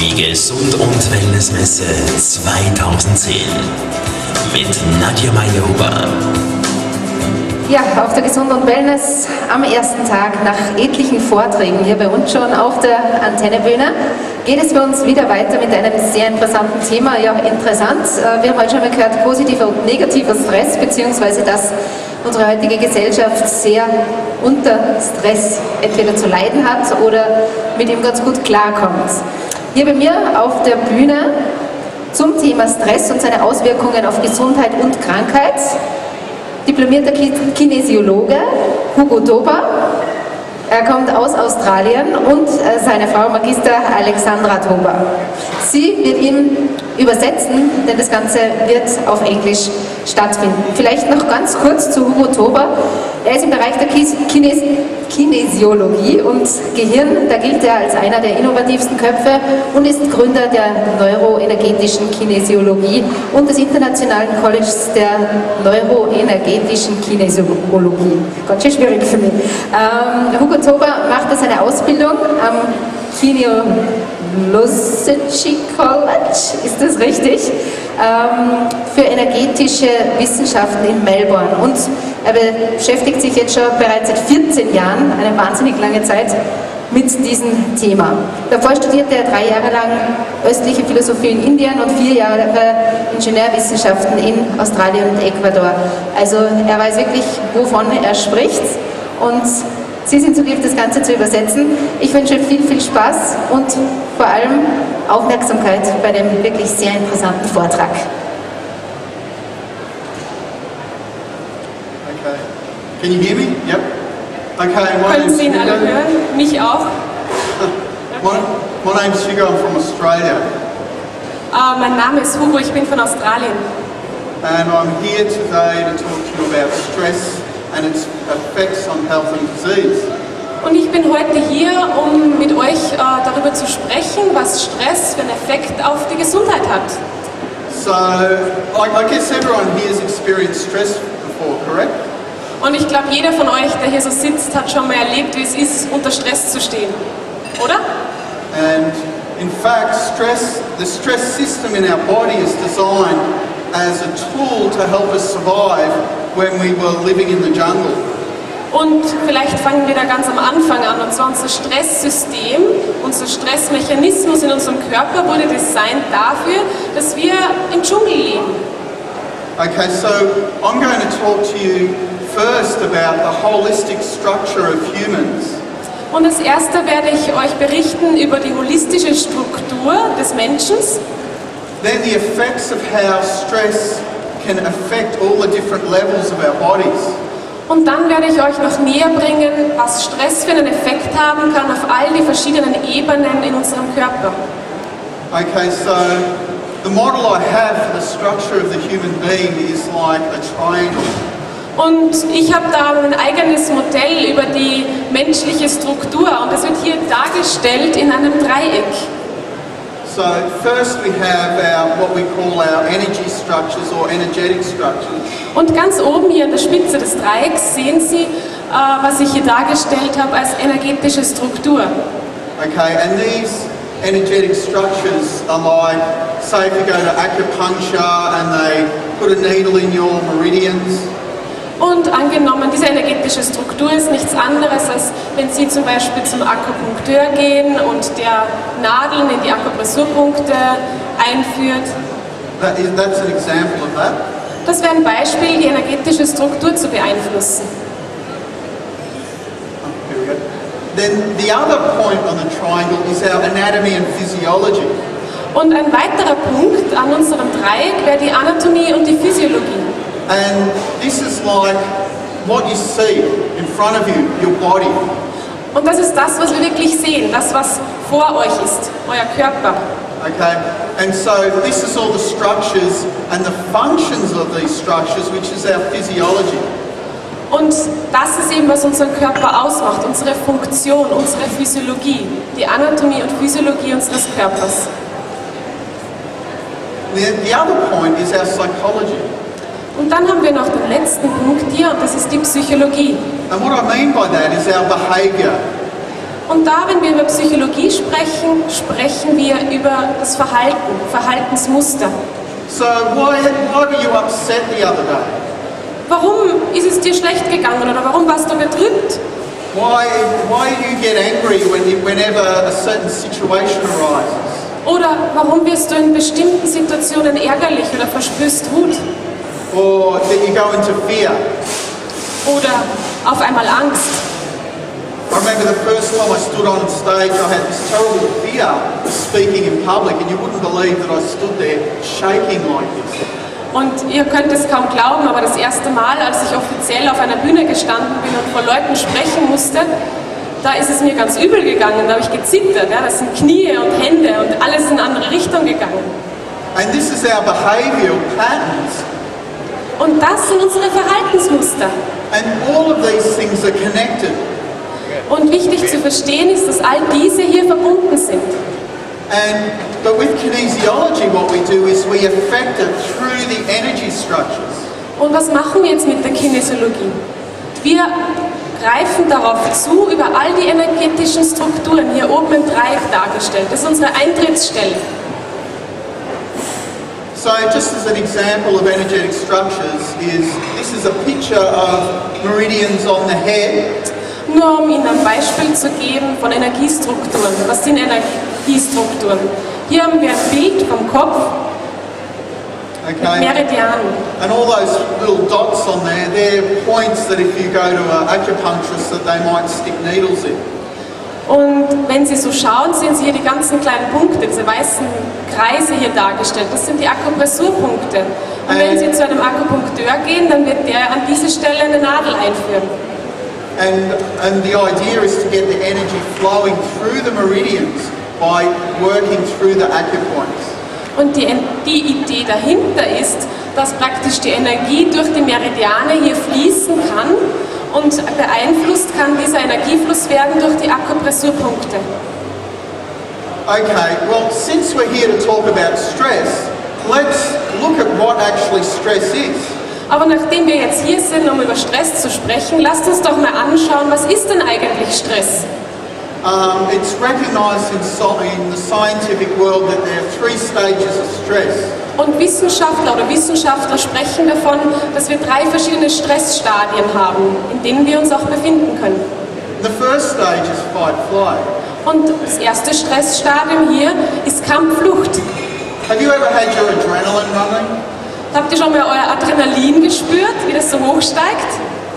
Die Gesund- und Wellness-Messe 2010 mit Nadja Majoba. Ja, auf der Gesund und Wellness am ersten Tag nach etlichen Vorträgen hier bei uns schon auf der Antennebühne geht es für uns wieder weiter mit einem sehr interessanten Thema. Ja, interessant. Wir haben heute schon mal gehört, positiver und negativer Stress, beziehungsweise dass unsere heutige Gesellschaft sehr unter Stress entweder zu leiden hat oder mit ihm ganz gut klarkommt. Hier bei mir auf der Bühne zum Thema Stress und seine Auswirkungen auf Gesundheit und Krankheit diplomierter Kinesiologe Hugo Tober. Er kommt aus Australien und seine Frau Magister Alexandra Tober. Sie wird ihn übersetzen, denn das Ganze wird auf Englisch stattfinden. Vielleicht noch ganz kurz zu Hugo Tober. Er ist im Bereich der Kinesiologie und Gehirn, da gilt er als einer der innovativsten Köpfe und ist Gründer der neuroenergetischen Kinesiologie und des Internationalen Colleges der neuroenergetischen Kinesiologie. Ganz schön schwierig für mich. Hugo Tober machte seine Ausbildung am Kinesiology College, ist das richtig? Für energetische Wissenschaften in Melbourne. Und er beschäftigt sich jetzt schon bereits seit 14 Jahren, eine wahnsinnig lange Zeit, mit diesem Thema. Davor studierte er 3 Jahre lang östliche Philosophie in Indien und 4 Jahre Ingenieurwissenschaften in Australien und Ecuador. Also er weiß wirklich, wovon er spricht, und Sie sind so lieb, das Ganze zu übersetzen. Ich wünsche viel, viel Spaß und vor allem Aufmerksamkeit bei dem wirklich sehr interessanten Vortrag. Okay. Can you hear me? Yep. Okay. Können Sie ihn alle hören? Mich auch? My name's Hugo. I'm from Australia. Mein Name ist Hugo. Ich bin von Australien. And I'm here today to talk to you about stress and its effects on health and disease. Und ich bin heute hier, um mit euch darüber zu sprechen, was Stress für einen Effekt auf die Gesundheit hat. So, I guess everyone here has experienced stress before, correct? Und ich glaube, jeder von euch, der hier so sitzt, hat schon mal erlebt, wie es ist, unter Stress zu stehen. Oder? And in fact, the stress system in our body is designed as a tool to help us survive when we were living in the jungle. Und vielleicht fangen wir da ganz am Anfang an, und zwar unser Stresssystem, unser Stressmechanismus in unserem Körper wurde designt dafür, dass wir im Dschungel leben. Okay, so I'm going to talk to you first about the holistic structure of humans. Und als erster werde ich euch berichten über die holistische Struktur des Menschen. Then the effects of how stress can affect all the different levels of our bodies. Und dann werde ich euch noch näher bringen, was Stress für einen Effekt haben kann auf all die verschiedenen Ebenen in unserem Körper. Okay, so the model I have for the structure of the human being is like a triangle. Und ich habe da ein eigenes Modell über die menschliche Struktur, und das wird hier dargestellt in einem Dreieck. So first we have what we call our energy structures or energetic structures. Und ganz oben hier an der Spitze des Dreiecks sehen Sie, was ich hier dargestellt habe als energetische Struktur. Okay, and these energetic structures are like, say if you go to acupuncture and they put a needle in your meridians. Und angenommen, diese energetische Struktur ist nichts anderes, als wenn Sie zum Beispiel zum Akupunkteur gehen und der Nadeln in die Akupressurpunkte einführt. That's an example of that. Das wäre ein Beispiel, die energetische Struktur zu beeinflussen. Here we go. Then the other point on the triangle is our anatomy and physiology. Und ein weiterer Punkt an unserem Dreieck wäre die Anatomie und die Physiologie. And this is like what you see in front of you, your body. Und das ist das, was wir wirklich sehen, das, was vor euch ist, euer Körper. Okay, and so this is all the structures and the functions of these structures, which is our physiology. Und das ist eben, was unseren Körper ausmacht, unsere Funktion, unsere Physiologie, die Anatomie und Physiologie unseres Körpers. The other point is our psychology. Und dann haben wir noch den letzten Punkt hier, und das ist die Psychologie. And what I mean by that is our behaviour. Und da, wenn wir über Psychologie sprechen, sprechen wir über das Verhalten, Verhaltensmuster. So why were you upset the other day? Warum ist es dir schlecht gegangen oder warum warst du betrübt? Why do you get angry whenever a certain situation arises? Oder warum wirst du in bestimmten Situationen ärgerlich oder verspürst Wut? Or that you go into fear? Oder auf einmal Angst? I remember the first time I stood on stage, I had this terrible fear of speaking in public, and you wouldn't believe that I stood there shaking like this. Und ihr könnt es kaum glauben, aber das erste Mal, als ich offiziell auf einer Bühne gestanden bin und vor Leuten sprechen musste, da ist es mir ganz übel gegangen, da habe ich gezittert, ja, das sind Knie und Hände und alles in eine andere Richtung gegangen. And this is our behavioural patterns. Und das sind unsere Verhaltensmuster. And all of these things are connected. Und wichtig zu verstehen ist, dass all diese hier verbunden sind. But with kinesiology, what we do is we affect it through the energy structures. Und was machen wir jetzt mit der Kinesiologie? Wir greifen darauf zu, über all die energetischen Strukturen, hier oben im Dreieck dargestellt. Das ist unsere Eintrittsstelle. So just as an example of energetic structures this is a picture of meridians on the head. Nur um Ihnen ein Beispiel zu geben von Energiestrukturen. Was sind Energiestrukturen? Hier haben wir ein Bild vom Kopf mit Meridianen. And all those little dots on there, they're points that if you go to an acupuncturist that they might stick needles in. Und wenn Sie so schauen, sehen Sie hier die ganzen kleinen Punkte, diese weißen Kreise hier dargestellt. Das sind die Akupressurpunkte. Und wenn Sie zu einem Akupunkteur gehen, dann wird der an diese Stelle eine Nadel einführen. And the idea is to get the energy flowing through the meridians by working through the acupoints. Und die Idee dahinter ist, dass praktisch die Energie durch die Meridiane hier fließen kann und beeinflusst kann dieser Energiefluss werden durch die Akupressurpunkte. Okay, well, since we're here to talk about stress, let's look at what actually stress is. Aber nachdem wir jetzt hier sind, um über Stress zu sprechen, lasst uns doch mal anschauen, was ist denn eigentlich Stress? It's recognized in the scientific world that there are 3 stages of stress. Und Wissenschaftler sprechen davon, dass wir 3 verschiedene Stressstadien haben, in denen wir uns auch befinden können. The first stage is fight-flight. Und das erste Stressstadium hier ist Kampfflucht. Have you ever had your adrenaline running? Habt ihr schon mal euer Adrenalin gespürt, wie das so hochsteigt?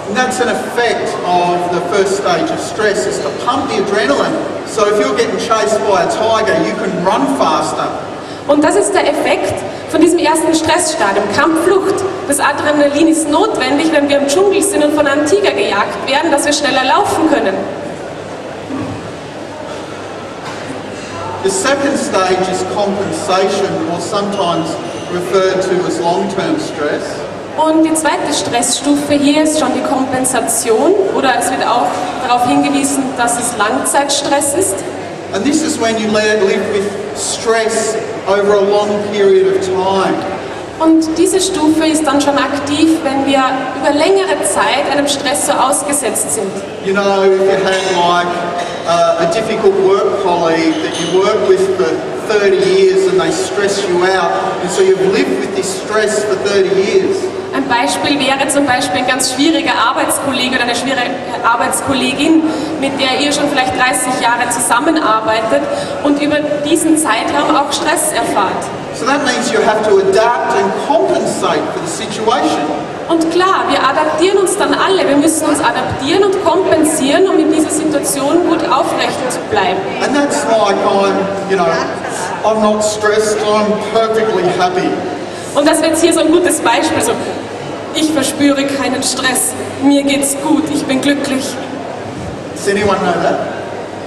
And that's an effect of the first stage of stress, is to pump the adrenaline. So if you're getting chased by a tiger, you can run faster. Und das ist der Effekt von diesem ersten Stressstadium, Kampfflucht. Das Adrenalin ist notwendig, wenn wir im Dschungel sind und von einem Tiger gejagt werden, dass wir schneller laufen können. The second stage is compensation, or sometimes referred to as long-term stress. Und die zweite Stressstufe hier ist schon die Kompensation, oder es wird auch darauf hingewiesen, dass es Langzeitstress ist. And this is when you live with stress over a long period of time. Und diese Stufe ist dann schon aktiv, wenn wir über längere Zeit einem Stress so ausgesetzt sind. You know, if you had like a difficult work colleague that you work with for 30 years and they stress you out, and so you've lived with this stress for 30 years. Ein Beispiel wäre zum Beispiel ein ganz schwieriger Arbeitskollege oder eine schwierige Arbeitskollegin, mit der ihr schon vielleicht 30 Jahre zusammenarbeitet und über diesen Zeitraum auch Stress erfahrt. So that means you have to adapt and compensate for the situation. Und klar, wir adaptieren uns dann alle. Wir müssen uns adaptieren und kompensieren, um in dieser Situation gut aufrecht zu bleiben. And that's like I'm not stressed, I'm perfectly happy. Und das wäre jetzt hier so ein gutes Beispiel. So, ich verspüre keinen Stress, mir geht's gut, ich bin glücklich. Does anyone know that?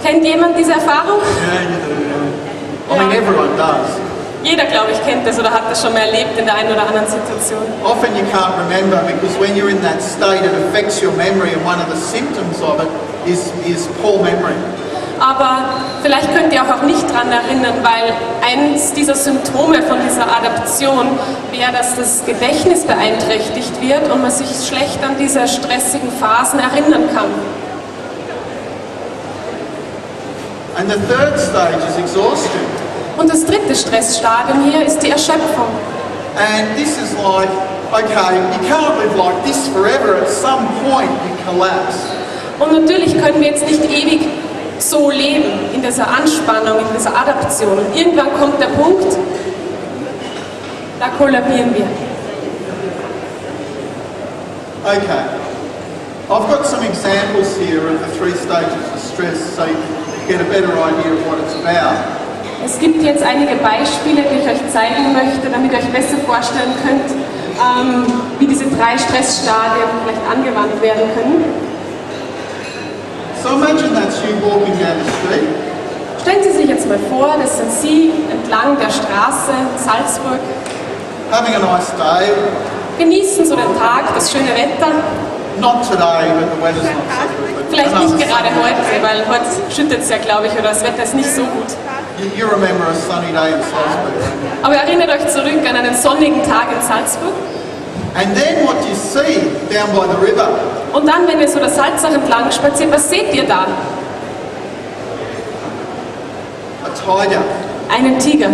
Kennt jemand diese Erfahrung? Yeah, you do. I mean, everyone does. Jeder, glaube ich, kennt das oder hat das schon mal erlebt in der einen oder anderen Situation. Often you can't remember because when you're in that state it affects your memory, and one of the symptoms of it is poor memory. Aber vielleicht könnt ihr auch nicht daran erinnern, weil eines dieser Symptome von dieser Adaption wäre, dass das Gedächtnis beeinträchtigt wird und man sich schlecht an diese stressigen Phasen erinnern kann. And the third stage is exhaustion. Und das dritte Stressstadium hier ist die Erschöpfung. And this is like, okay, you can't live like this forever. At some point you collapse. Und natürlich können wir jetzt nicht ewig so leben, in dieser Anspannung, in dieser Adaption. Und irgendwann kommt der Punkt, da kollabieren wir. Okay. I've got some examples here of the three stages of stress so you get a better idea of what it's about. Es gibt jetzt einige Beispiele, die ich euch zeigen möchte, damit ihr euch besser vorstellen könnt, wie diese drei Stressstadien vielleicht angewandt werden können. So imagine that's you walking down the street. Stellen Sie sich jetzt mal vor, das sind Sie entlang der Straße in Salzburg, Having a nice day. genießen so den Tag, das schöne Wetter. Not today, but the weather's not so good. But Vielleicht another nicht gerade Sunday. heute, weil heute schüttet es ja, glaube ich, oder das Wetter ist nicht so gut. You remember a sunny day in Salzburg. Aber erinnert euch zurück an einen sonnigen Tag in Salzburg. And then what do you see down by the river? Und dann, wenn ihr so der Salzach entlang spaziert, was seht ihr da? A tiger. Einen Tiger.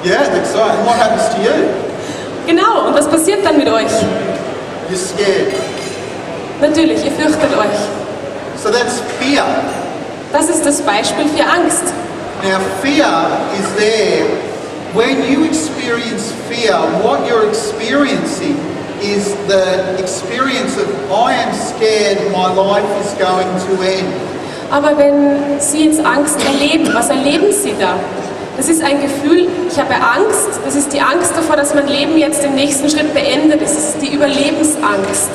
Yeah, that's right. And what happens to you? Genau, und was passiert dann mit euch? You're scared. Natürlich, ihr fürchtet euch. So that's fear. Das ist das Beispiel für Angst. Now, fear is there. When you experience fear, what you're experiencing is the experience of, I am scared, my life is going to end. Aber wenn Sie jetzt Angst erleben, was erleben Sie da? Das ist ein Gefühl, ich habe Angst, das ist die Angst davor, dass mein Leben jetzt im nächsten Schritt beendet ist. Das ist die Überlebensangst.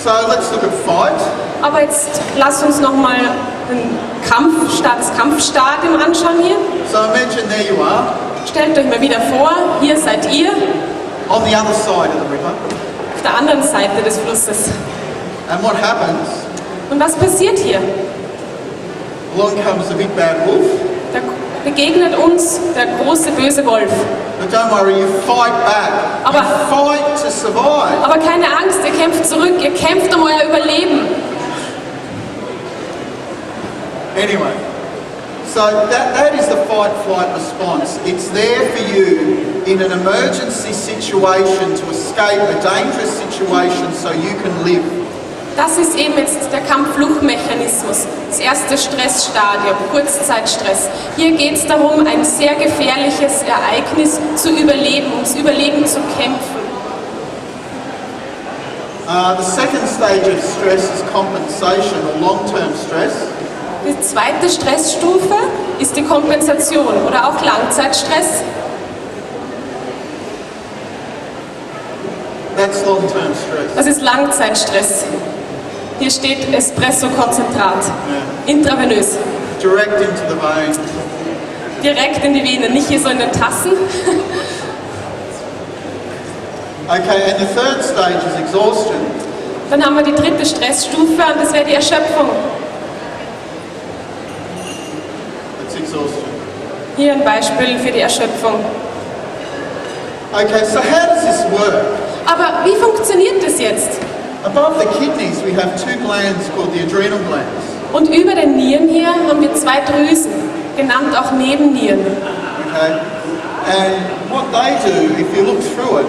So let's look at fight. Aber jetzt lasst uns nochmal das Kampfstadium anschauen hier. So imagine there you are, Stellt euch mal wieder vor, hier seid ihr on the other side of the river. auf der anderen Seite des Flusses. And what happens? Und was passiert hier? Along comes the big bad wolf. Da begegnet uns der große böse Wolf. But don't worry, you fight back. Aber- You fight to survive. Aber keine Angst, ihr kämpft zurück, ihr kämpft um euer Überleben. Anyway, so that is the fight-flight response. It's there for you in an emergency situation to escape a dangerous situation so you can live. Das ist eben jetzt der Kampf-Flucht-Mechanismus, das erste Stressstadium, Kurzzeitstress. Hier geht es darum, ein sehr gefährliches Ereignis zu überleben, ums Überleben zu kämpfen. The second stage of stress is compensation or long-term stress. Die zweite Stressstufe ist die Kompensation oder auch Langzeitstress. That's long-term stress. Das ist Langzeitstress. Hier steht Espresso-Konzentrat, intravenös, Direct into the vein. direkt in die Vene, nicht hier so in den Tassen. Okay, and the third stage is exhaustion. Dann haben wir die dritte Stressstufe und das wäre die Erschöpfung. That's exhaustion. Hier ein Beispiel für die Erschöpfung. Okay, so how does this work? Aber wie funktioniert das jetzt? Above the kidneys, we have two glands called the adrenal glands. Und über den Nieren hier haben wir zwei Drüsen, genannt auch Nebennieren. Okay, and what they do, if you look through it,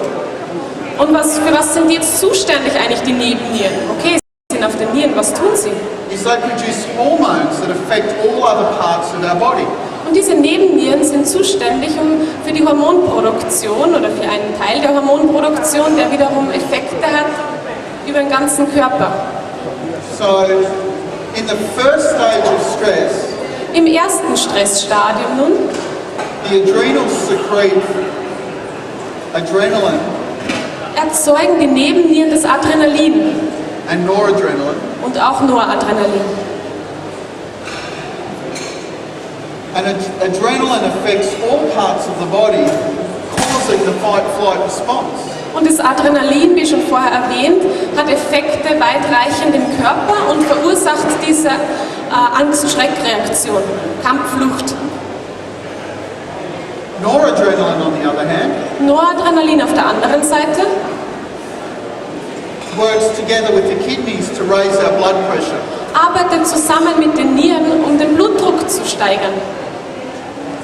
Und für was sind jetzt zuständig eigentlich die Nebennieren? Okay, sie sind auf den Nieren, was tun sie? is they produce hormones that affect all other parts of our body. Und diese Nebennieren sind zuständig für die Hormonproduktion oder für einen Teil der Hormonproduktion, der wiederum Effekte hat über den ganzen Körper. So, in the first stage of stress, Im ersten Stressstadium nun the adrenals secrete adrenaline erzeugen die Nebennieren das Adrenalin and noradrenaline, und auch Noradrenalin. and adrenaline affects all parts of the body, causing the fight-flight response. Und das Adrenalin, wie schon vorher erwähnt, hat Effekte weitreichend im Körper und verursacht diese Angst-Schreck-Reaktion, Kampfflucht. Noradrenaline, on the other hand, Noradrenalin auf der anderen Seite works together with the kidneys to raise our blood pressure. arbeitet zusammen mit den Nieren, um den Blutdruck zu steigern.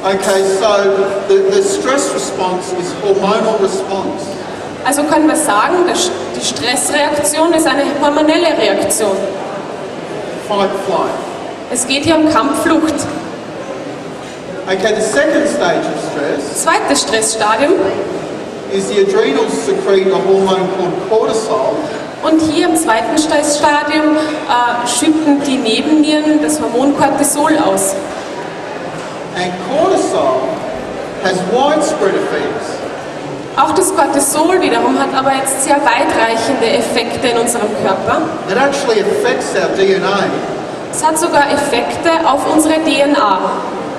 Okay, so the stress response is hormonal response. Also können wir sagen, die Stressreaktion ist eine hormonelle Reaktion. Fight, flight. Es geht hier um Kampfflucht. Okay, the second stage of stress Zweites Stressstadium. is the adrenals secrete a hormone called cortisol. Und hier im zweiten Stressstadium schütten die Nebennieren das Hormon Cortisol aus. And cortisol has widespread effects. Auch das Cortisol wiederum hat aber jetzt sehr weitreichende Effekte in unserem Körper. It actually affects our DNA Es hat sogar Effekte auf unsere DNA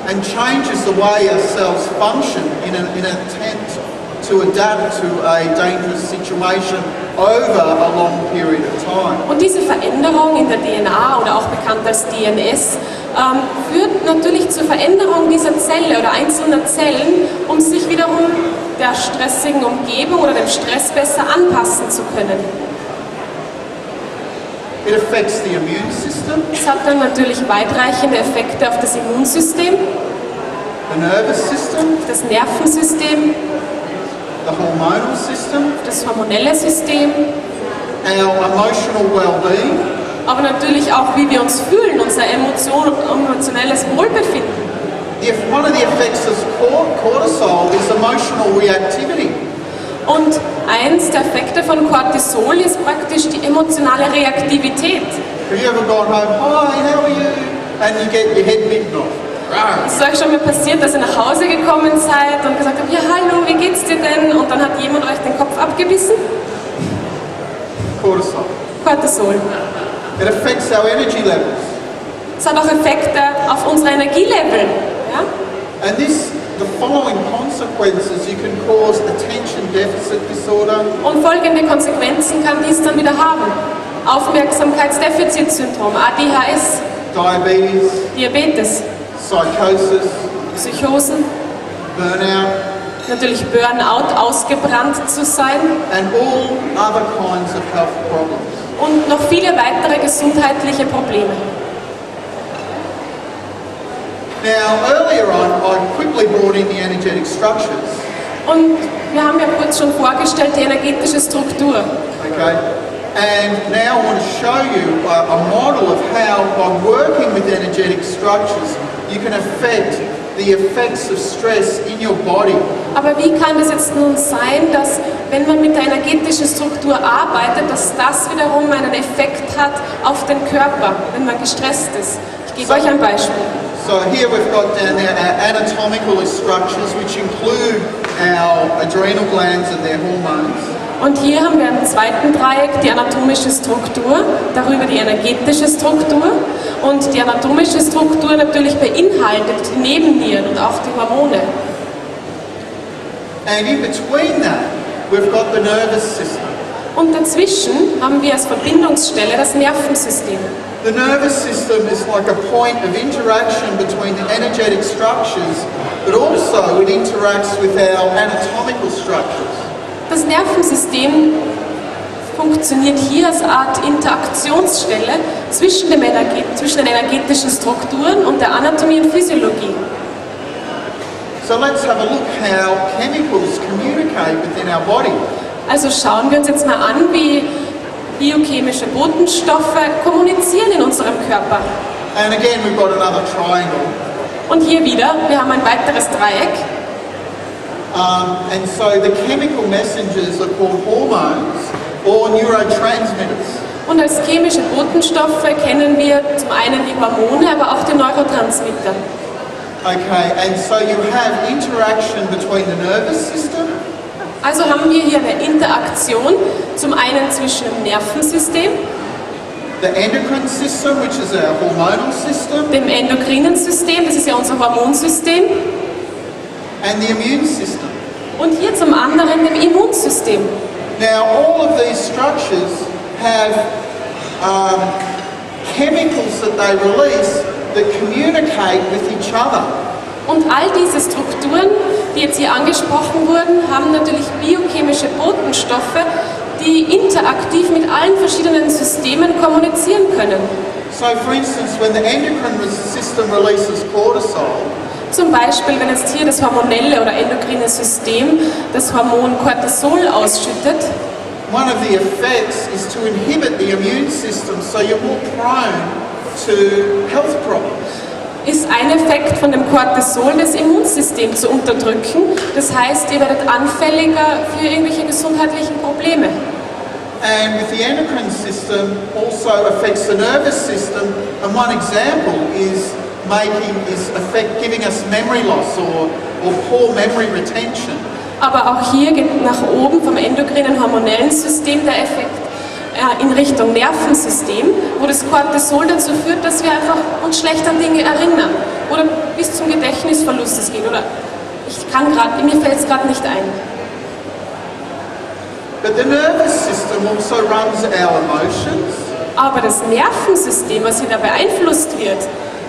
and changes the way our cells function in an attempt to adapt to a dangerous situation over a long period of time. und diese Veränderung in der DNA oder auch bekannt als DNS führt natürlich zur Veränderung dieser Zelle oder einzelner Zellen, um sich wiederum der stressigen Umgebung oder dem Stress besser anpassen zu können. It affects the immune system, Es hat dann natürlich weitreichende Effekte auf das Immunsystem, the nervous system, auf das Nervensystem, the hormonal system, auf das hormonelle System, our emotional well-being, aber natürlich auch, wie wir uns fühlen, unser emotionelles Wohlbefinden. One of the effects of cortisol is emotional reactivity. Und eins der Effekte von Cortisol ist praktisch die emotionale Reaktivität. Have you ever gone home, hi, how are you? And you get your head bitten off. Rawr. Ist euch schon mal passiert, dass ihr nach Hause gekommen seid und gesagt habt, ja hallo, wie geht's dir denn? Und dann hat jemand euch den Kopf abgebissen? Cortisol. Cortisol. It affects our energy levels. Es hat auch Effekte auf unsere Energielevel. Ja? And the following consequences, you can cause attention deficit disorder, Und folgende Konsequenzen kann dies dann wieder haben. Aufmerksamkeitsdefizitsyndrom, ADHS, diabetes, Diabetes, psychosis, Psychosen, burnout, natürlich Burnout, ausgebrannt zu sein and all other kinds of health problems. und noch viele weitere gesundheitliche Probleme. Now, earlier on, I quickly brought in the energetic structures. Und wir haben ja kurz schon vorgestellt, die energetische Struktur. Okay? And now I want to show you a model of how, by working with energetic structures, you can affect the effects of stress in your body. Aber wie kann es jetzt nun sein, dass wenn man mit der energetischen Struktur arbeitet, dass das wiederum einen Effekt hat auf den Körper, wenn man gestresst ist? Ich gebe euch ein Beispiel. So here we've got down there our anatomical structures, which include our adrenal glands and their hormones. Und hier haben wir im zweiten Dreieck die anatomische Struktur, darüber die energetische Struktur. Und die anatomische Struktur natürlich beinhaltet die Nebennieren und auch die Hormone. And in between that, we've got the nervous system. Und dazwischen haben wir als Verbindungsstelle das Nervensystem. The nervous system is like a point of interaction between the energetic structures, but also it interacts with our anatomical structures. Das Nervensystem funktioniert hier als Art Interaktionsstelle zwischen den energetischen Strukturen und der Anatomie und Physiologie. So let's have a look how chemicals communicate within our body. Also schauen wir uns jetzt mal an, wie biochemische Botenstoffe kommunizieren in unserem Körper. And again, we've got another triangle. Und hier wieder, wir haben ein weiteres Dreieck. And so the chemical messengers are called hormones or neurotransmitters. Und als chemische Botenstoffe kennen wir zum einen die Hormone, aber auch die Neurotransmitter. Okay, and so you have interaction between the nervous system, Also haben wir hier eine Interaktion, zum einen zwischen dem Nervensystem, the endocrine system, which is our hormonal system, dem endokrinen System, das ist ja unser Hormonsystem, and the immune system. und hier zum anderen dem Immunsystem. Now, all of these structures have chemicals that they release that communicate with each other. Und all diese Strukturen, die jetzt hier angesprochen wurden, haben natürlich biochemische Botenstoffe, die interaktiv mit allen verschiedenen Systemen kommunizieren können. So for instance, when the endocrine system releases cortisol, Zum Beispiel, wenn jetzt hier das hormonelle oder endokrine System das Hormon Cortisol ausschüttet, one of the effects is to inhibit the immune system, so you're more prone to health problems. ist ein Effekt von dem Cortisol, das Immunsystem zu unterdrücken. Das heißt, ihr werdet anfälliger für irgendwelche gesundheitlichen Probleme. And with the endocrine system also affects the nervous system, and one example is giving us memory loss or poor memory retention. Aber auch hier geht nach oben vom endokrinen hormonellen System der Effekt in Richtung Nervensystem, wo das Cortisol dazu führt, dass wir einfach uns schlecht an Dinge erinnern oder bis zum Gedächtnisverlust es geht. Oder mir fällt es gerade nicht ein. But the nervous system also runs our emotions. Aber das Nervensystem, was hier da beeinflusst wird,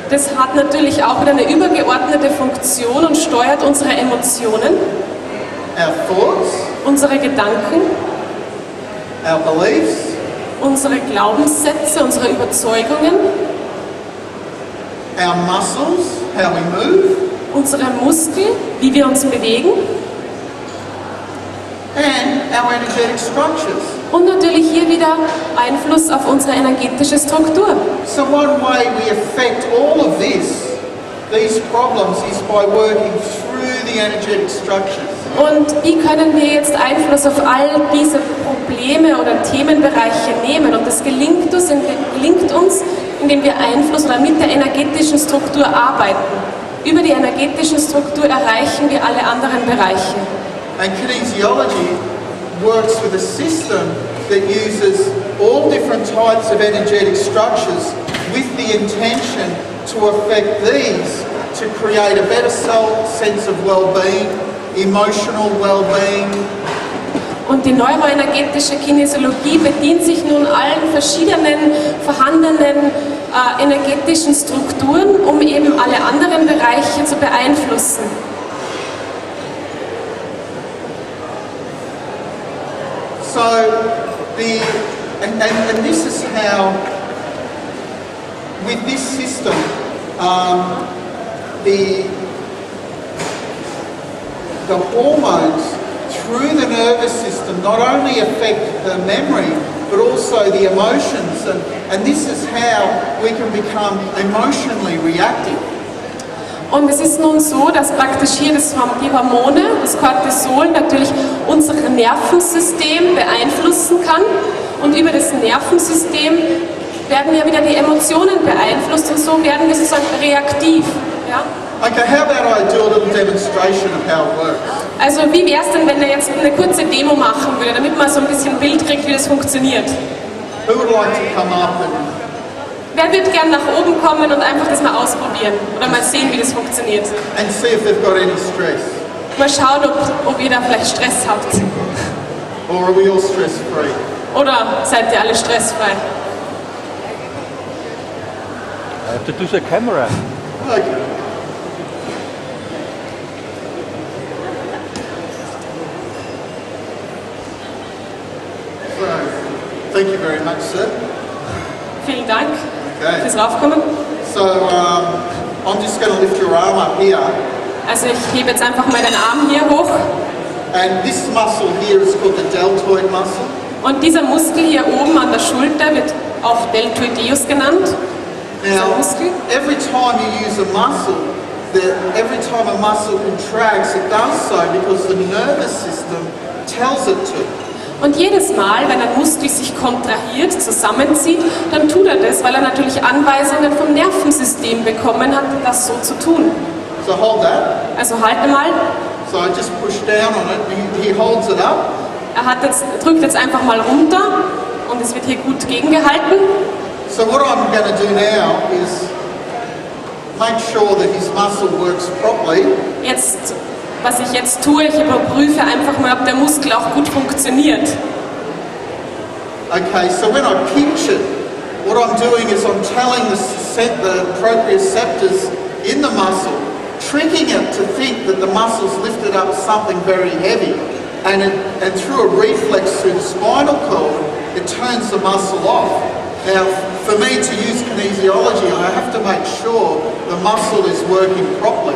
das hat natürlich auch wieder eine übergeordnete Funktion und steuert unsere Emotionen, Our thoughts, unsere Gedanken, our beliefs, unsere Glaubenssätze, unsere Überzeugungen, our muscles, how we move, unsere Muskeln, wie wir uns bewegen and our energetic structures. und natürlich hier wieder Einfluss auf unsere energetische Struktur. So one way we affect all of these problems, is by working through the energetic structures. Und wie können wir jetzt Einfluss auf all diese Probleme oder Themenbereiche nehmen? Und das gelingt uns, indem wir Einfluss oder mit der energetischen Struktur arbeiten. Über die energetische Struktur erreichen wir alle anderen Bereiche. And kinesiology works with a system that uses all different types of energetic structures with the intention to affect these to create a better sense of well-being, emotional well-being. Und die neuroenergetische Kinesiologie bedient sich nun allen verschiedenen vorhandenen energetischen Strukturen, um eben alle anderen Bereiche zu beeinflussen. So, and this is how, with this system, the hormones through the nervous system not only affect the memory, but also the emotions, and this is how we can become emotionally reactive. Und es ist nun so, dass praktisch hier die Hormone, das Cortisol, natürlich unser Nervensystem beeinflussen kann. Und über das Nervensystem werden ja wieder die Emotionen beeinflusst und so werden wir sozusagen reaktiv. Ja? Okay, how about I do a little demonstration of how it works? Also wie wäre es denn, wenn er jetzt eine kurze Demo machen würde, damit man so ein bisschen ein Bild kriegt, wie das funktioniert? Who would like to come up and Wer wird gern nach oben kommen und einfach das mal ausprobieren oder mal sehen, wie das funktioniert? see if they've got any stress? Mal schauen, ob ihr da vielleicht Stress habt. Or are we all stress-free? Oder seid ihr alle stressfrei? I have to do the camera. Okay. So, thank you very much, sir. Vielen Dank Okay. fürs Raufkommen. So, I'm just going to lift your arm up here, Also ich hebe jetzt einfach mal den Arm hier hoch and this muscle here is called the deltoid muscle. und dieser Muskel hier oben an der Schulter wird auch Deltoideus genannt. Dieser Now, Muskel. every time you use a muscle, every time a muscle contracts, it does so because the nervous system tells it to. Und jedes Mal, wenn ein Muskel sich kontrahiert, zusammenzieht, dann tut er das, weil er natürlich Anweisungen vom Nervensystem bekommen hat, das so zu tun. So hold that. Also halte mal, So I just push down on it. He holds it up. drückt jetzt einfach mal runter und es wird hier gut gegengehalten. So what I'm going to do now is make sure that his muscle works properly. Was ich jetzt tue, ich überprüfe einfach mal, ob der Muskel auch gut funktioniert. Okay, so when I pinch it, what I'm doing is I'm telling the proprioceptors in the muscle, tricking it to think that the muscle's lifted up something very heavy. and through a reflex through the spinal cord, it turns the muscle off. Now, for me to use kinesiology, I have to make sure the muscle is working properly.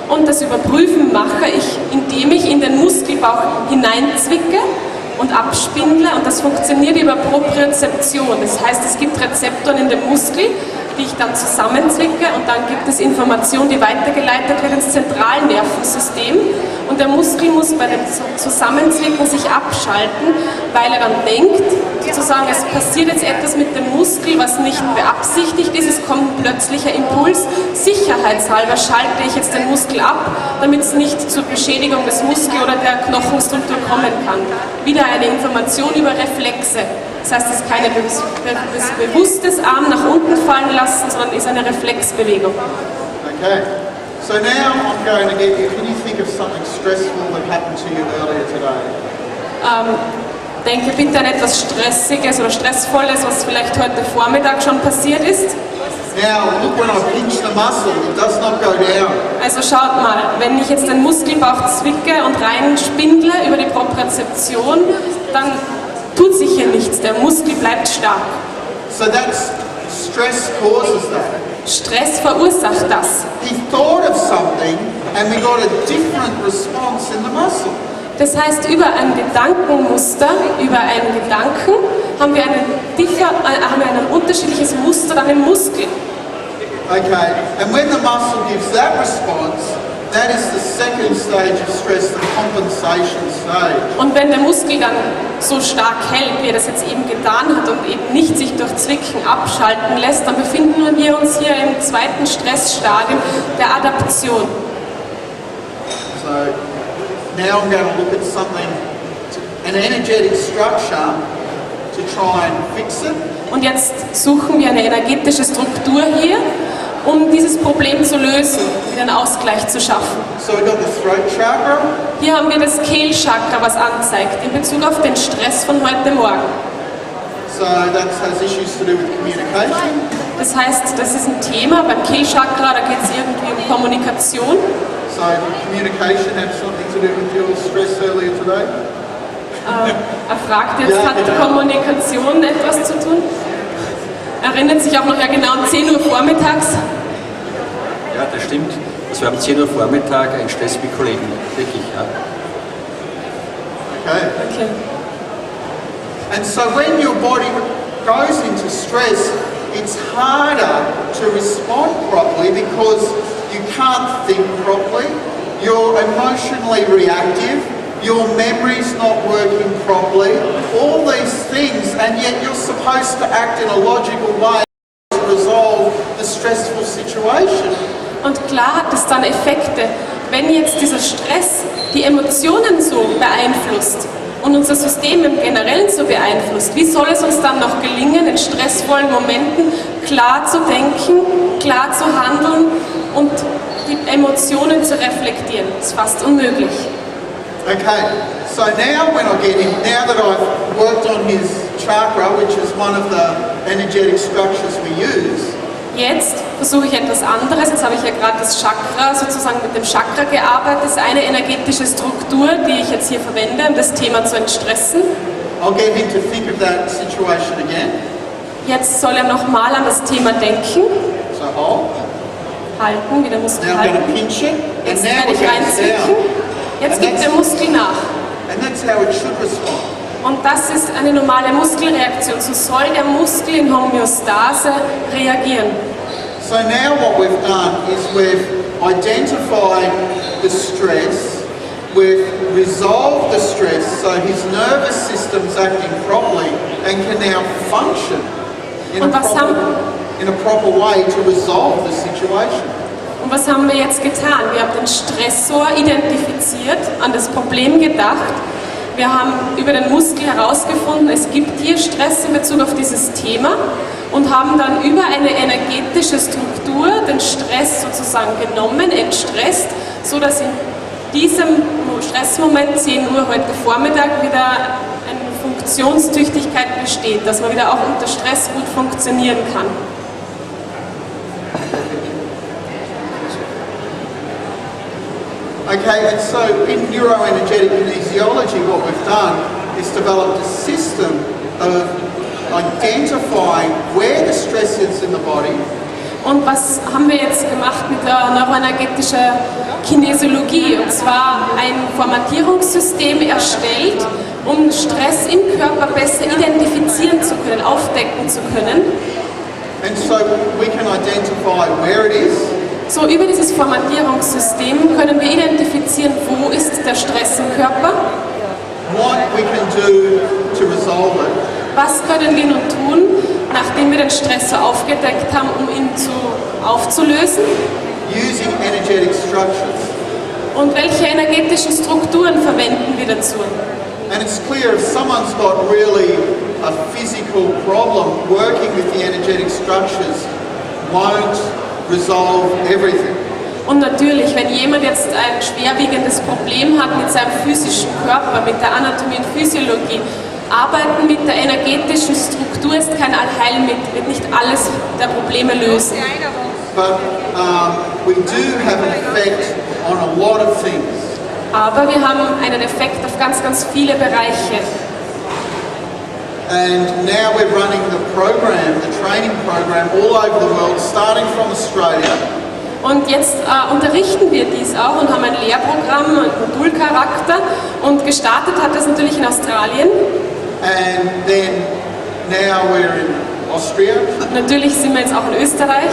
Und das Überprüfen mache ich, indem ich in den Muskelbauch hineinzwicke und abspindle, und das funktioniert über Propriozeption. Das heißt, es gibt Rezeptoren in dem Muskel, die ich dann zusammenzwicke, und dann gibt es Information, die weitergeleitet wird ins Zentralnervensystem, und der Muskel muss bei dem Zusammenzwicken sich abschalten, weil er dann denkt, sozusagen, es passiert jetzt etwas mit dem Muskel, was nicht beabsichtigt ist, es kommt ein plötzlicher Impuls, sicherheitshalber schalte ich jetzt den Muskel ab, damit es nicht zur Beschädigung des Muskels oder der Knochenstruktur kommen kann. Wieder eine Information über Reflexe. Das heißt, es ist keine bewusstes Arm nach unten fallen lassen, sondern ist eine Reflexbewegung. Okay, so now I'm going to get you, can you think of something stressful that happened to you earlier today? Denke bitte an etwas Stressiges oder Stressvolles, was vielleicht heute Vormittag schon passiert ist. Now, look, when I pinch the muscle, it does not go down. Also schaut mal, wenn ich jetzt den Muskelbauch zwicke und reinspindle über die Propriozeption, dann tut sich hier nichts, der Muskel bleibt stark. So that's stress causes that. Stress verursacht das. He thought of something and we got a different response in the muscle. Das heißt, über ein Gedankenmuster, über einen Gedanken haben wir ein unterschiedliches Muster dann im Muskel. Okay, and when the muscle gives that response, that is the second stage of stress, the compensation stage. Und wenn der Muskel dann so stark hält, wie er das jetzt eben getan hat und eben nicht sich durch Zwicken abschalten lässt, dann befinden wir uns hier im zweiten Stressstadium der Adaption. So now I'm going to look at something, an energetic structure to try and fix it. Und jetzt suchen wir eine energetische Struktur hier, um dieses Problem zu lösen, wieder einen Ausgleich zu schaffen. So we've got the throat chakra. Hier haben wir das Kehlchakra, was anzeigt, in Bezug auf den Stress von heute Morgen. So that has issues to do with communication. Das heißt, das ist ein Thema beim Kehlchakra, da geht es irgendwie um Kommunikation. So did communication have something to do with your stress earlier today? Er fragt jetzt, hat Kommunikation etwas zu tun? Erinnert sich auch noch genau um 10 Uhr vormittags. Ja, das stimmt. Das war um 10 Uhr Vormittag ein Stress mit Kollegen. Wirklich, ja. Okay. And so when your body goes into stress, it's harder to respond properly because you can't think properly, you're emotionally reactive, your memory's not working properly, all these things, and yet you're supposed to act in a logical way to resolve the stressful situation. Und klar hat es dann Effekte, wenn jetzt dieser Stress die Emotionen so beeinflusst und unser System im Generellen so beeinflusst. Wie soll es uns dann noch gelingen, in stressvollen Momenten klar zu denken, klar zu handeln und die Emotionen zu reflektieren? Das ist fast unmöglich. Okay, so now when I get him, now that I've worked on his chakra, which is one of the energetic structures we use, jetzt versuche ich etwas anderes. Jetzt habe ich ja gerade das Chakra, sozusagen mit dem Chakra gearbeitet. Das ist eine energetische Struktur, die ich jetzt hier verwende, um das Thema zu entstressen. I'll get him to think of that situation again. Jetzt soll er nochmal an das Thema denken. So hold. Halten, wieder Muskel Now I'm going to halten. pinch it, and Jetzt now werde it ich goes reinzwicken. down. Jetzt gibt der Muskel nach. And that's how it should respond. Und das ist eine normale Muskelreaktion. So soll der Muskel in Homöostase reagieren. So now what we've done is we've identified the stress, we've resolved the stress so his nervous system's acting properly and can now function in a proper way to resolve the situation. Und was haben wir jetzt getan? Wir haben den Stressor identifiziert, an das Problem gedacht. Wir haben über den Muskel herausgefunden, es gibt hier Stress in Bezug auf dieses Thema und haben dann über eine energetische Struktur den Stress sozusagen genommen, entstresst, sodass in diesem Stressmoment 10 Uhr heute Vormittag wieder eine Funktionstüchtigkeit besteht, dass man wieder auch unter Stress gut funktionieren kann. Okay, and so in neuroenergetic kinesiology, what we've done is developed a system of identifying where the stress is in the body. Und was haben wir jetzt gemacht mit der neuroenergetischen Kinesiologie? Und zwar ein Formatierungssystem erstellt, um Stress im Körper besser identifizieren zu können, aufdecken zu können. And so we can identify where it is. So, über dieses Formatierungssystem können wir identifizieren, wo ist der Stress im Körper, What we can do to resolve it. was können wir nun tun, nachdem wir den Stress so aufgedeckt haben, um ihn aufzulösen, Using energetic structures. und welche energetischen Strukturen verwenden wir dazu. And it's clear if someone's got really a physical problem, working with the energetic structures won't resolve everything. Und natürlich, wenn jemand jetzt ein schwerwiegendes Problem hat mit seinem physischen Körper, mit der Anatomie und Physiologie, arbeiten mit der energetischen Struktur ist kein Allheilmittel, wird nicht alles der Probleme lösen. But we do have an effect on a lot of things. Aber wir haben einen Effekt auf ganz, ganz viele Bereiche. And now we're running the program, the training program all over the world, starting from Australia. Und jetzt unterrichten wir dies auch und haben ein Lehrprogramm, ein Modulcharakter. Und gestartet hat das natürlich in Australien. And then now we're in Austria Natürlich sind wir jetzt auch in Österreich,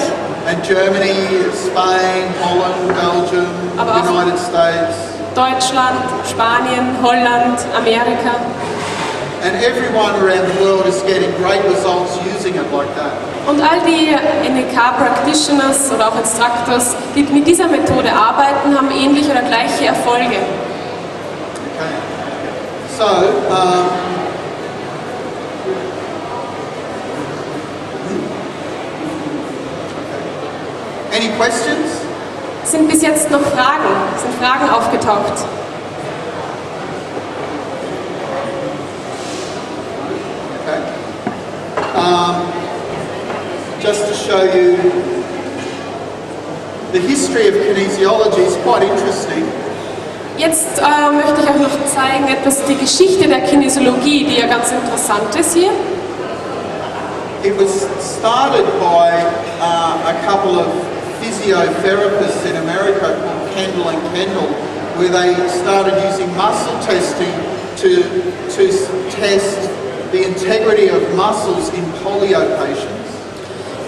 and Germany, Spain, Holland, Belgium, Aber auch- United States. Deutschland, Spanien, Holland, Amerika. And everyone around the world is getting great results using it like that. Und all die ICNEK-Practitioners oder auch Instructors, die mit dieser Methode arbeiten, haben ähnliche oder gleiche Erfolge. Okay. So, any questions? Sind bis jetzt noch Fragen? Sind Fragen aufgetaucht? Okay. Just to show you the history of kinesiology is quite interesting. Jetzt möchte ich euch noch zeigen, etwas die Geschichte der Kinesiologie, die ja ganz interessant ist hier. It was started by a couple of physiotherapists in America called Kendall and Kendall, where they started using muscle testing to test the integrity of muscles in polio patients.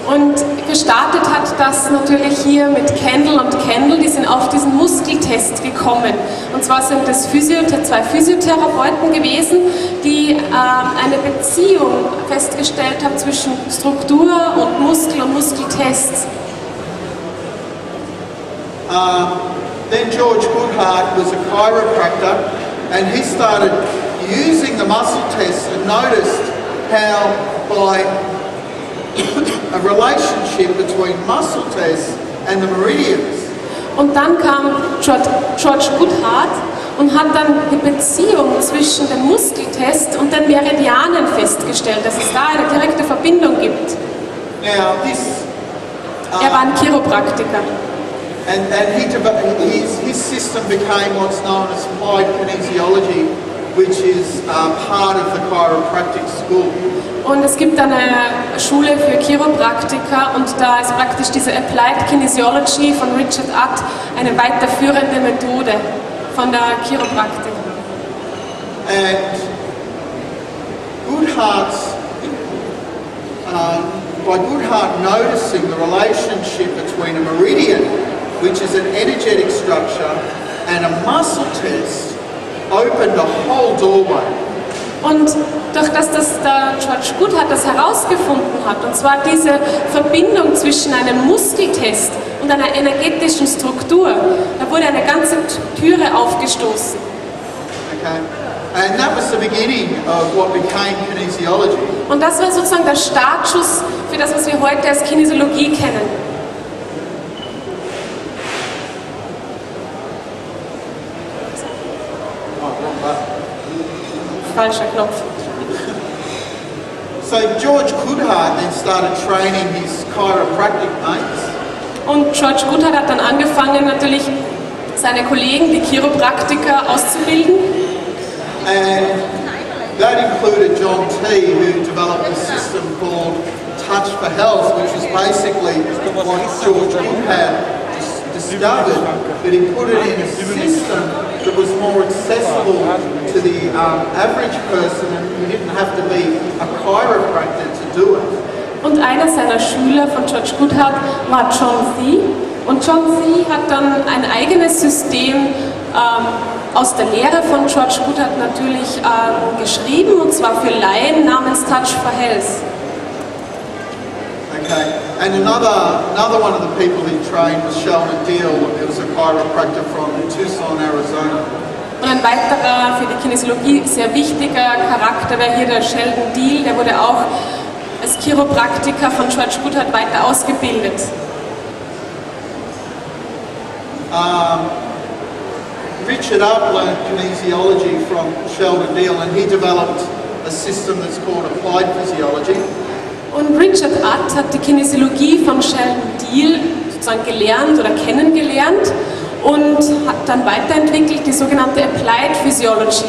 Und gestartet hat das natürlich hier mit Kendall und Kendall, die sind auf diesen Muskeltest gekommen. Und zwar sind das zwei Physiotherapeuten gewesen, die eine Beziehung festgestellt haben zwischen Struktur und Muskeltests. Then George Goodhart was a chiropractor and he started using the muscle tests and noticed how by a relationship between muscle tests and the meridians. Und dann kam George Goodhart und hat dann die Beziehung zwischen dem Muskeltest und den Meridianen festgestellt, dass es da eine direkte Verbindung gibt. Now Er war ein Chiropraktiker. and his system became what's known as applied kinesiology, which is part of the chiropractic school. Und es gibt eine Schule für Chiropraktiker und da ist praktisch diese Applied Kinesiology von Richard Utt eine weiterführende Methode von der Chiropraktik. And by Goodhart noticing the relationship between a meridian, which is an energetic structure, and a muscle test, opened a whole doorway. Und durch das der George Goodhart das herausgefunden hat, und zwar diese Verbindung zwischen einem Muskeltest und einer energetischen Struktur, da wurde eine ganze Türe aufgestoßen. Okay? And that was the beginning of what became kinesiology. Und das war sozusagen der Startschuss für das, was wir heute als Kinesiologie kennen. Falscher Knopf. So George Goodhart then started training his chiropractic mates. Und George Goodhart hat dann angefangen, natürlich seine Kollegen, die Chiropraktiker, auszubilden. And that included John T, who developed a system called Touch for Health, which is basically what George Good had discovered, but he put it in a system that was more accessible to the average person, and you didn't have to be a chiropractor to do it. Und einer seiner Schüler von George Goodhart war John Thie. Und John Thie hat dann ein eigenes System aus der Lehre von George Goodhart natürlich geschrieben, und zwar für Laien, namens Touch for Health. Okay, and another one of the people he trained was Sheldon Deal. It was a chiropractor from Tucson, Arizona. Und ein weiterer für die Kinesiologie sehr wichtiger Charakter wäre hier der Sheldon Deal, der wurde auch als Chiropraktiker von George Goodhart weiter ausgebildet. Richard Up learned kinesiology from Sheldon Deal, and he developed a system that's called applied physiology. Und Richard Utt hat die Kinesiologie von Sheldon Deal sozusagen gelernt oder kennengelernt und hat dann weiterentwickelt die sogenannte Applied Physiology.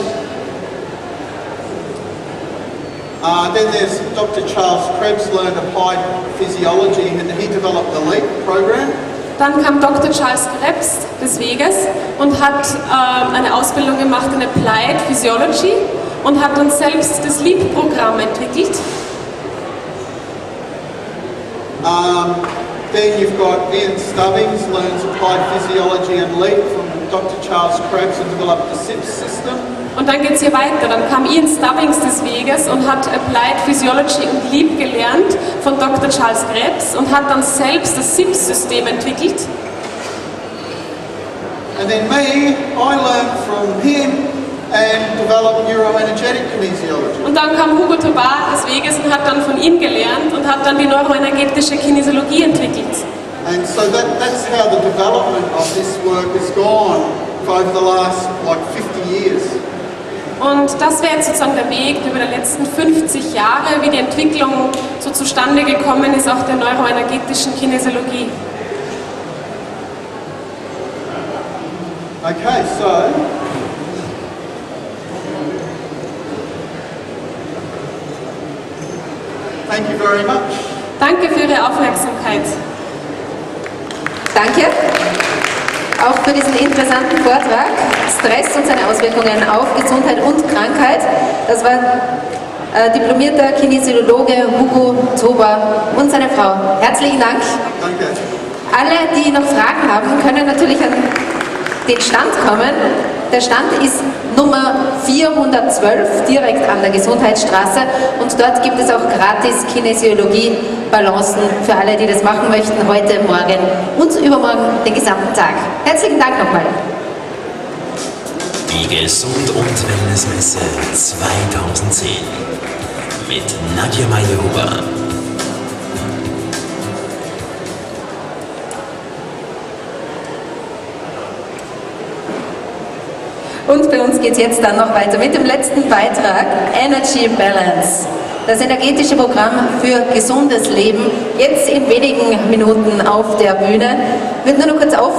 Then there's Dr. Charles Krebs learned applied physiology, and he developed the LEAP program. Dann kam Dr. Charles Krebs des Weges und hat eine Ausbildung gemacht in Applied Physiology und hat dann selbst das LEAP-Programm entwickelt. Then you've got Ian Stubbings learns applied physiology and LEAP from Dr. Charles Krebs and developed the SIPS system. Und dann geht es hier weiter. Dann kam Ian Stubbings des Weges und hat Applied Physiology und LEAP gelernt von Dr. Charles Krebs und hat dann selbst das SIPS-System entwickelt. And then me, I learned from him and developed neuroenergetic kinesiology. Und dann kam Hugo Tobar des Weges und hat dann von ihm gelernt und hat dann die neuroenergetische Kinesiologie entwickelt. And so that's how the development of this work has gone over the last 50 years. Und das wäre jetzt sozusagen der Weg über die letzten 50 Jahre, wie die Entwicklung so zustande gekommen ist, auch der neuroenergetischen Kinesiologie. Okay, so thank you very much. Danke für Ihre Aufmerksamkeit. Danke. Auch für diesen interessanten Vortrag. Stress und seine Auswirkungen auf Gesundheit und Krankheit. Das war diplomierter Kinesiologe Hugo Tobar und seine Frau. Herzlichen Dank. Danke. Alle, die noch Fragen haben, können natürlich an den Stand kommen. Der Stand ist Nummer 412, direkt an der Gesundheitsstraße, und dort gibt es auch gratis Kinesiologie-Balancen für alle, die das machen möchten, heute, morgen und übermorgen den gesamten Tag. Herzlichen Dank nochmal. Die Gesund- und Wellnessmesse 2010 mit Nadja Majoba. Und bei uns geht es jetzt dann noch weiter mit dem letzten Beitrag, Energy Balance. Das energetische Programm für gesundes Leben, jetzt in wenigen Minuten auf der Bühne. Wird nur noch kurz auf